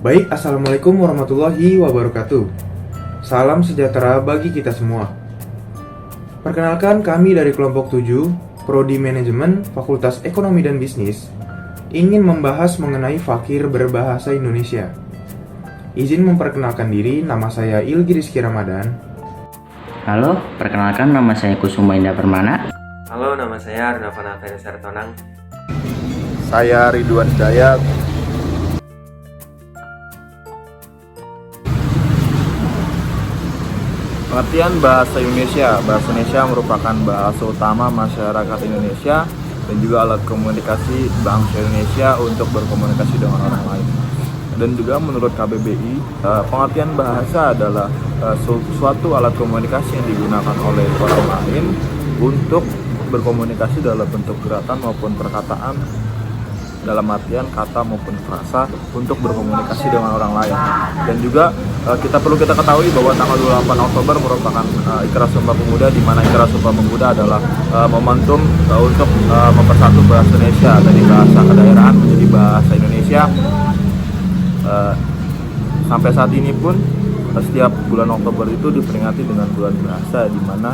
Baik, Assalamualaikum warahmatullahi wabarakatuh. Salam sejahtera bagi kita semua. Perkenalkan, kami dari kelompok 7, Prodi Manajemen, Fakultas Ekonomi dan Bisnis, ingin membahas mengenai fakir berbahasa Indonesia. Izin memperkenalkan diri, nama saya Ilgi Rizky Ramadan. Halo, perkenalkan nama saya Kusuma Indah Permana. Halo, nama saya Arnavana Fenesar Tonang. Saya Ridwan Hidayat. Pengertian bahasa Indonesia. Bahasa Indonesia merupakan bahasa utama masyarakat Indonesia dan juga alat komunikasi bangsa Indonesia untuk berkomunikasi dengan orang lain. Dan juga menurut KBBI, pengertian bahasa adalah suatu alat komunikasi yang digunakan oleh orang lain untuk berkomunikasi dalam bentuk gerakan maupun perkataan, dalam artian kata maupun frasa, untuk berkomunikasi dengan orang lain. Dan juga kita ketahui bahwa tanggal 28 Oktober merupakan Ikrar Sumpah Pemuda, di mana Ikrar Sumpah Pemuda adalah momentum untuk mempersatu bahasa Indonesia dari bahasa kedaerahan menjadi bahasa Indonesia. Sampai saat ini pun setiap bulan Oktober itu diperingati dengan bulan bahasa, di mana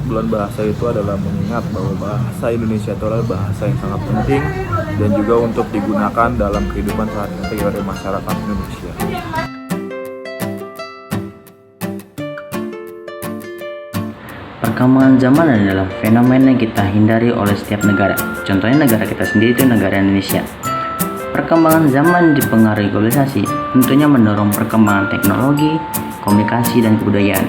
bulan bahasa itu adalah mengingat bahwa bahasa Indonesia itu adalah bahasa yang sangat penting dan juga untuk digunakan dalam kehidupan sehari-hari oleh masyarakat Indonesia. Perkembangan zaman adalah fenomena yang kita hindari oleh setiap negara. Contohnya negara kita sendiri itu negara Indonesia. Perkembangan zaman dipengaruhi globalisasi, tentunya mendorong perkembangan teknologi, komunikasi, dan kebudayaan.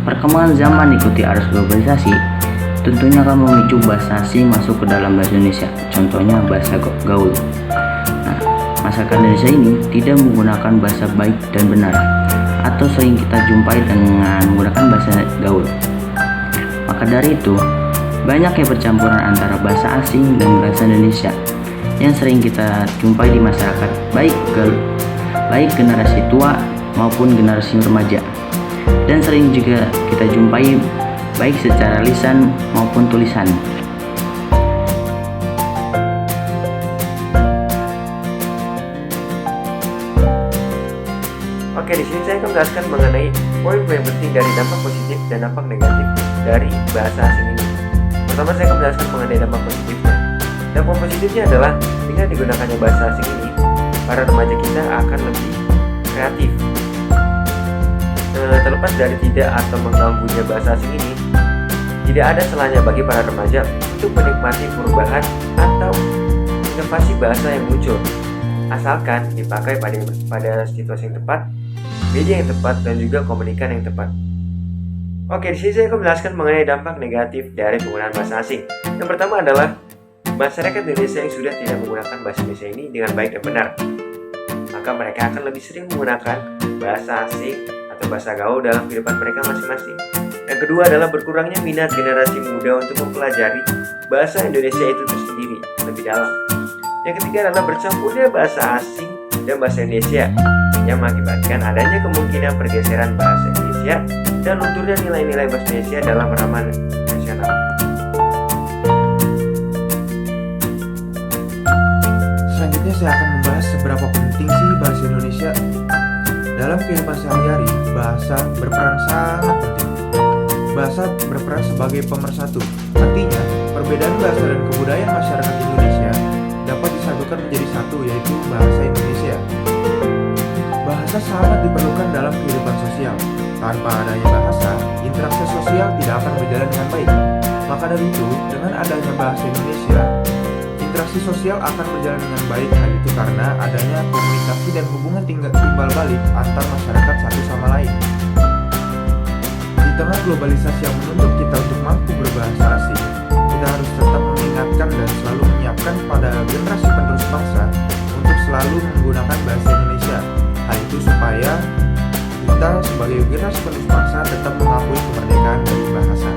Perkembangan zaman diikuti arus globalisasi, tentunya akan memicu bahasa asing masuk ke dalam bahasa Indonesia, contohnya bahasa gaul. Nah, masyarakat Indonesia ini tidak menggunakan bahasa baik dan benar, atau sering kita jumpai dengan menggunakan bahasa gaul. Maka dari itu, banyak yang percampuran antara bahasa asing dan bahasa Indonesia yang sering kita jumpai di masyarakat, baik generasi tua maupun generasi remaja. Dan sering juga kita jumpai baik secara lisan maupun tulisan. Oke, di sini saya akan menjelaskan mengenai poin-poin penting dari dampak positif dan dampak negatif dari bahasa asing ini. Pertama, saya akan menjelaskan mengenai dampak positifnya. Dampak positifnya adalah dengan digunakannya bahasa asing ini, para remaja kita akan lebih kreatif. Terlepas dari tidak atau mengganggunya bahasa asing ini, tidak ada salahnya bagi para remaja untuk menikmati perubahan atau inovasi bahasa yang muncul, asalkan dipakai pada situasi yang tepat, media yang tepat, dan juga komunikan yang tepat. Oke, di sini saya akan menjelaskan mengenai dampak negatif dari penggunaan bahasa asing. Yang pertama adalah masyarakat Indonesia yang sudah tidak menggunakan bahasa Indonesia ini dengan baik dan benar, maka mereka akan lebih sering menggunakan bahasa asing atau bahasa gaul dalam kehidupan mereka masing-masing. Yang kedua adalah berkurangnya minat generasi muda untuk mempelajari bahasa Indonesia itu tersendiri lebih dalam. Yang ketiga adalah bercampurnya bahasa asing dan bahasa Indonesia yang mengakibatkan adanya kemungkinan pergeseran bahasa Indonesia dan lunturnya nilai-nilai bahasa Indonesia dalam ramah nasional. Selanjutnya saya akan membahas seberapa penting sih bahasa Indonesia. Dalam kehidupan sehari-hari, bahasa berperan sangat penting. Bahasa berperan sebagai pemersatu. Artinya, perbedaan bahasa dan kebudayaan masyarakat Indonesia dapat disatukan menjadi satu, yaitu bahasa Indonesia. Bahasa sangat diperlukan dalam kehidupan sosial. Tanpa adanya bahasa, interaksi sosial tidak akan berjalan dengan baik. Maka dari itu, dengan adanya bahasa Indonesia, interaksi sosial akan berjalan dengan baik. Hal itu karena adanya komunikasi dan hubungan timbal balik antar masyarakat satu sama lain. Di tengah globalisasi yang menuntut kita untuk mampu berbahasa asing, kita harus tetap mengingatkan dan selalu menyiapkan pada generasi penerus bangsa untuk selalu menggunakan bahasa Indonesia. Hal itu supaya kita sebagai generasi penerus bangsa tetap mengakui kemerdekaan dari bahasa.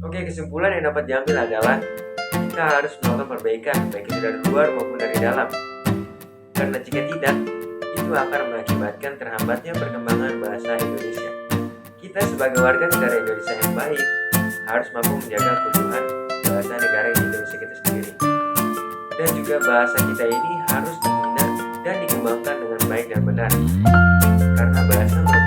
Oke, kesimpulan yang dapat diambil adalah kita harus melakukan perbaikan baik itu dari luar maupun dari dalam. Karena jika tidak, itu akan mengakibatkan terhambatnya perkembangan bahasa Indonesia. Kita Kita sebagai warga negara Indonesia yang baik harus mampu menjaga keutuhan bahasa negara Indonesia kita sendiri. Dan juga bahasa kita ini harus dibina dan dikembangkan dengan baik dan benar. Karena bahasa merupakan